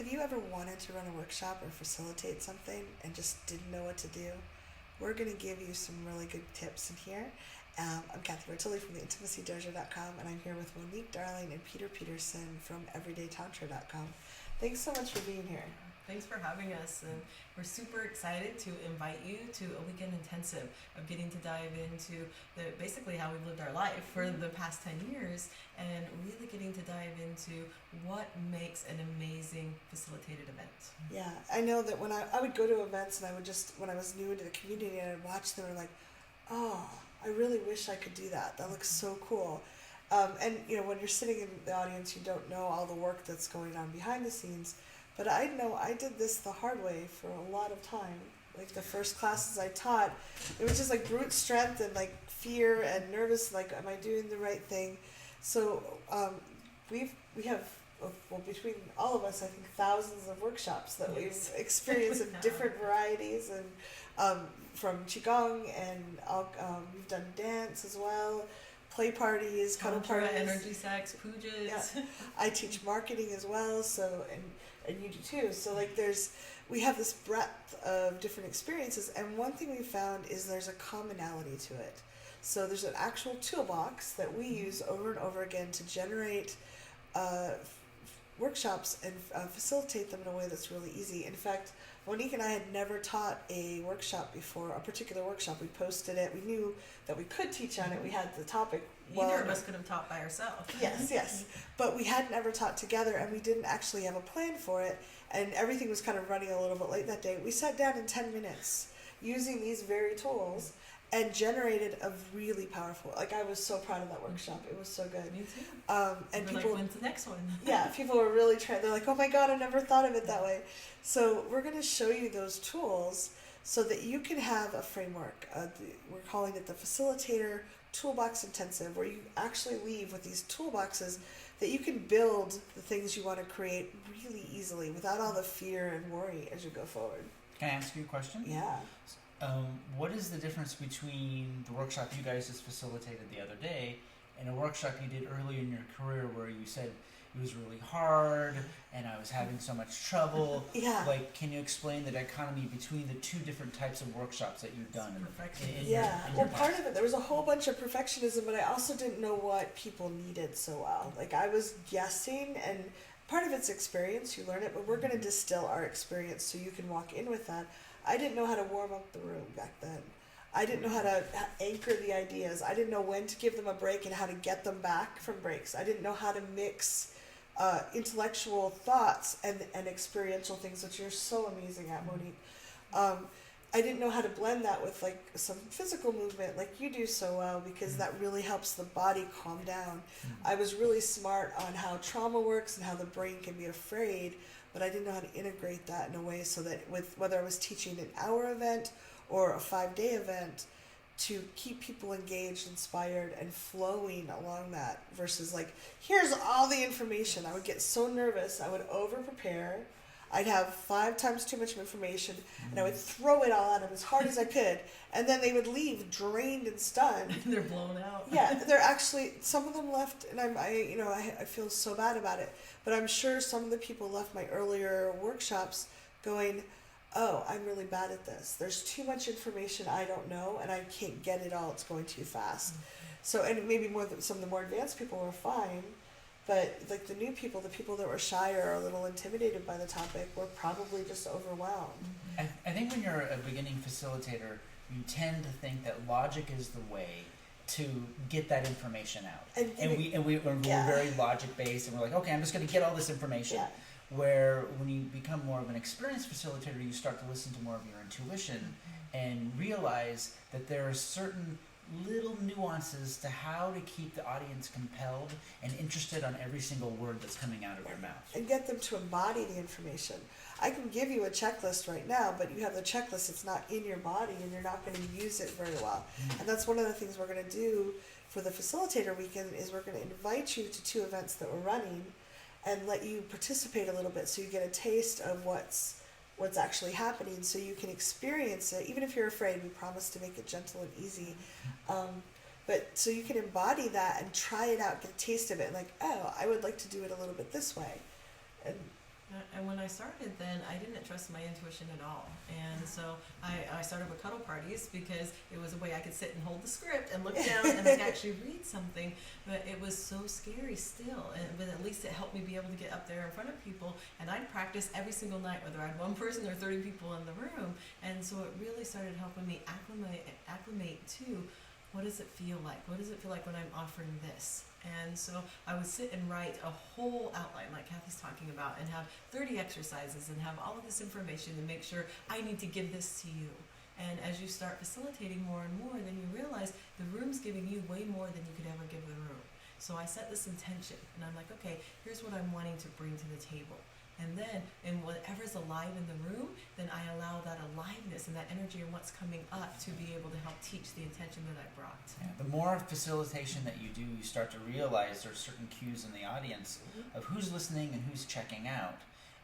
Have you ever wanted to run a workshop or facilitate something and just didn't know what to do? We're going to give you some really good tips in here. I'm Kathy Bertilli from the IntimacyDojo.com, and I'm here with Monique Darling and Peter Peterson from EverydayTantra.com. Thanks so much for being here. Thanks for having us, and we're super excited to invite you to a weekend intensive of getting to dive into basically how we've lived our life for the past 10 years and really getting to dive into what makes an amazing facilitated event. Yeah, I know that when I would go to events and I would just, when I was new into the community and I'd watch them and like, oh, I really wish I could do that. That looks so cool. And when you're sitting in the audience, you don't know all the work that's going on behind the scenes. But I know I did this the hard way for a lot of time. Like the first classes I taught, it was just like brute strength and like fear and nervous, like, am I doing the right thing? So we have, well, between all of us, I think thousands of workshops that we've experienced of different varieties, and from Qigong, and we've done dance as well, play parties, cuddle parties, energy sex, pujas. Yeah. I teach marketing as well, so and you do too. So like we have this breadth of different experiences, and one thing we found is there's a commonality to it. So there's an actual toolbox that we use over and over again to generate workshops and facilitate them in a way that's really easy. In fact, Monique and I had never taught a workshop before, a particular workshop. We posted it. We knew that we could teach on it. We had the topic. Neither of us could have taught by ourselves. Yes. But we hadn't ever taught together, and we didn't actually have a plan for it, and everything was kind of running a little bit late that day. We sat down in 10 minutes using these very tools and generated a really powerful, like, I was so proud of that workshop. It was so good. Me too. And we're people, like, when's the next one? Yeah, people were really trying. They're like, oh my God, I never thought of it that way. So we're going to show you those tools so that you can have a framework. We're calling it the Facilitator Toolbox Intensive, where you actually leave with these toolboxes that you can build the things you want to create really easily without all the fear and worry as you go forward. Can I ask you a question? Yeah. What is the difference between the workshop you guys just facilitated the other day and a workshop you did earlier in your career where you said it was really hard and I was having so much trouble? Yeah. Like, can you explain the dichotomy between the two different types of workshops that you've done? Well, part of it, there was a whole bunch of perfectionism, but I also didn't know what people needed so well. Like, I was guessing, and part of it's experience, you learn it, but we're going to distill our experience so you can walk in with that. I didn't know how to warm up the room back then. I didn't know how to anchor the ideas. I didn't know when to give them a break and how to get them back from breaks. I didn't know how to mix intellectual thoughts and experiential things, which you're so amazing at, Monique. I didn't know how to blend that with like some physical movement like you do so well, because that really helps the body calm down. I was really smart on how trauma works and how the brain can be afraid, but I didn't know how to integrate that in a way so that whether I was teaching an hour event or a 5-day event, to keep people engaged, inspired, and flowing along that versus like, here's all the information. I would get so nervous. I would over-prepare. I'd have 5 times too much information, and I would throw it all at them as hard as I could, and then they would leave drained and stunned. They're blown out. Yeah, they're actually, some of them left, and I feel so bad about it, but I'm sure some of the people left my earlier workshops going, oh, I'm really bad at this. There's too much information I don't know, and I can't get it all. It's going too fast. So, and maybe some of the more advanced people were fine, but like the new people, the people that were shy or a little intimidated by the topic, were probably just overwhelmed. I think when you're a beginning facilitator, you tend to think that logic is the way to get that information out. We're very logic based, and we're like, okay, I'm just going to get all this information. Yeah. Where when you become more of an experienced facilitator, you start to listen to more of your intuition and realize that there are certain little nuances to how to keep the audience compelled and interested on every single word that's coming out of your mouth. And get them to embody the information. I can give you a checklist right now, but you have the checklist, it's not in your body, and you're not going to use it very well. And that's one of the things we're going to do for the Facilitator Weekend, is we're going to invite you to 2 events that we're running and let you participate a little bit so you get a taste of what's actually happening, so you can experience it. Even if you're afraid, we promise to make it gentle and easy. But so you can embody that and try it out, get a taste of it, and like, oh, I would like to do it a little bit this way. And when I started, then I didn't trust my intuition at all. And so I started with cuddle parties because it was a way I could sit and hold the script and look down and like actually read something. But it was so scary still. But at least it helped me be able to get up there in front of people. And I'd practice every single night, whether I had one person or 30 people in the room. And so it really started helping me acclimate to, what does it feel like? What does it feel like when I'm offering this? And so I would sit and write a whole outline like Kathy's talking about and have 30 exercises and have all of this information to make sure I need to give this to you. And as you start facilitating more and more, then you realize the room's giving you way more than you could ever give the room. So I set this intention and I'm like, okay, here's what I'm wanting to bring to the table. And then, in whatever's alive in the room, then I allow that aliveness and that energy and what's coming up to be able to help teach the intention that I brought. Yeah, the more facilitation that you do, you start to realize there's certain cues in the audience of who's listening and who's checking out,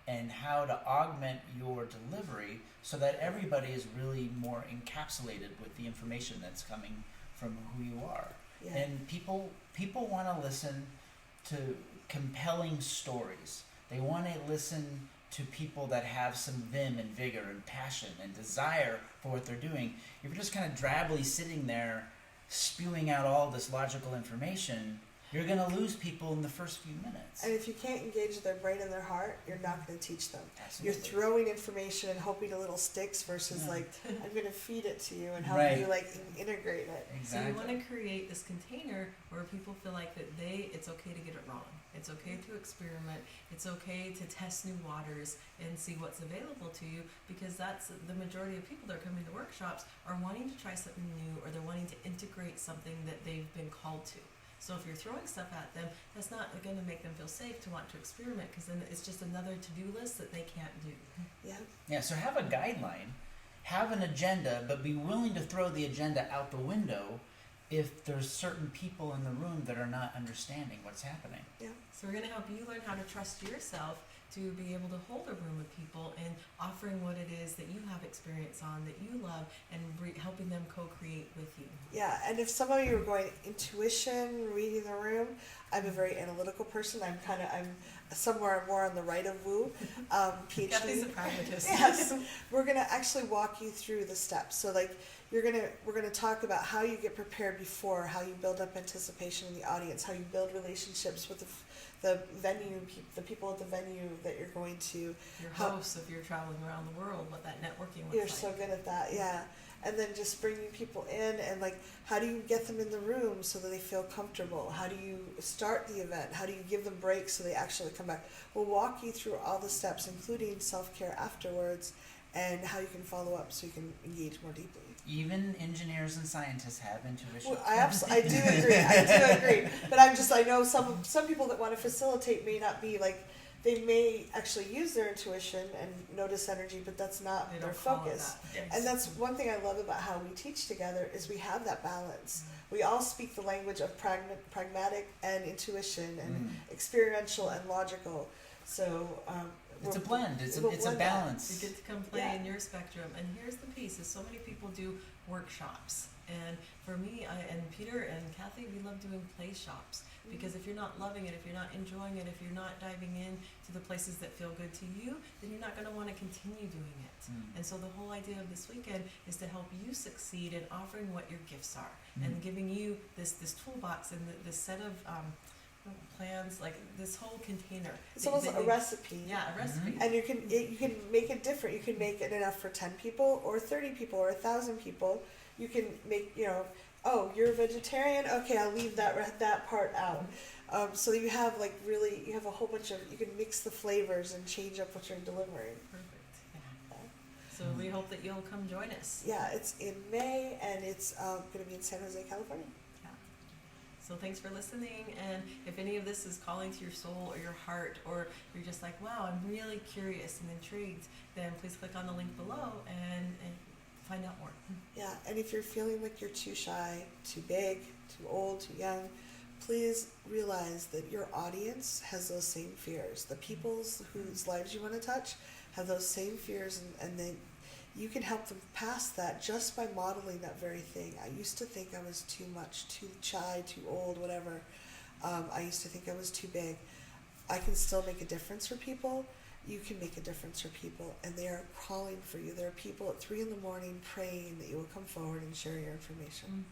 and how to augment your delivery so that everybody is really more encapsulated with the information that's coming from who you are. Yeah. And people want to listen to compelling stories. They want to listen to people that have some vim and vigor and passion and desire for what they're doing. If you're just kind of drably sitting there spewing out all this logical information, you're going to lose people in the first few minutes. And if you can't engage their brain and their heart, you're not going to teach them. Absolutely. You're throwing information and hoping a little sticks versus like, I'm going to feed it to you and help Right. you like integrate it. Exactly. So you want to create this container where people feel like that it's okay to get it wrong. It's okay to experiment. It's okay to test new waters and see what's available to you, because that's the majority of people that are coming to workshops are wanting to try something new, or they're wanting to integrate something that they've been called to. So if you're throwing stuff at them, that's not going to make them feel safe to want to experiment, because then it's just another to-do list that they can't do. Yeah. Yeah, so have a guideline, have an agenda, but be willing to throw the agenda out the window if there's certain people in the room that are not understanding what's happening. Yeah. So we're going to help you learn how to trust yourself to be able to hold a room with people and offering what it is that you have experience on, that you love, and helping them co-create with you. Yeah, and if some of you are going intuition, reading the room, I'm a very analytical person. I'm somewhere more on the right of Wu, PhD. Kathy's a pragmatist. Yes, we're gonna actually walk you through the steps. So like we're gonna talk about how you get prepared before, how you build up anticipation in the audience, how you build relationships with the venue, the people at the venue that you're going to. Your hosts, if you're traveling around the world, what that networking looks You're like. so good at that, yeah. And then just bringing people in and like, how do you get them in the room so that they feel comfortable? How do you start the event? How do you give them breaks so they actually come back? We'll walk you through all the steps, including self-care afterwards, and how you can follow up so you can engage more deeply. Even engineers and scientists have intuition. Well, I do agree. But I know some people that want to facilitate may not be like, they may actually use their intuition and notice energy, but that's not They their don't follow focus. that. Yes. And that's one thing I love about how we teach together is we have that balance. We all speak the language of pragmatic and intuition and experiential and logical. So it's a blend. It's a blend balance. You get to come play Yeah. in your spectrum. And here's the piece: is so many people do workshops, and for me, and Peter and Kathy, we love doing play shops. Because if you're not loving it, if you're not enjoying it, if you're not diving in to the places that feel good to you, then you're not going to want to continue doing it. And so the whole idea of this weekend is to help you succeed in offering what your gifts are and giving you this toolbox and this set of plans, like this whole container. it's almost a recipe. Yeah, a recipe. And you can make it different. You can make it enough for 10 people or 30 people or 1,000 people. You can make, oh, you're a vegetarian? Okay, I'll leave that part out. So you have you have a whole bunch of, you can mix the flavors and change up what you're delivering. Perfect. Yeah. So we hope that you'll come join us. Yeah, it's in May and it's going to be in San Jose, California. Yeah. So thanks for listening. And if any of this is calling to your soul or your heart, or you're just like, wow, I'm really curious and intrigued, then please click on the link below and find out more. Yeah, and if you're feeling like you're too shy, too big, too old, too young, please realize that your audience has those same fears. The people whose lives you want to touch have those same fears, and then you can help them pass that just by modeling that very thing. I used to think I was too much, too shy, too old, whatever. I used to think I was too big. I can still make a difference for people. you can make a difference for people, and they are calling for you. There are people at 3 a.m. praying that you will come forward and share your information.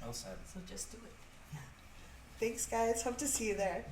Well said. So just do it. Thanks, guys. Hope to see you there.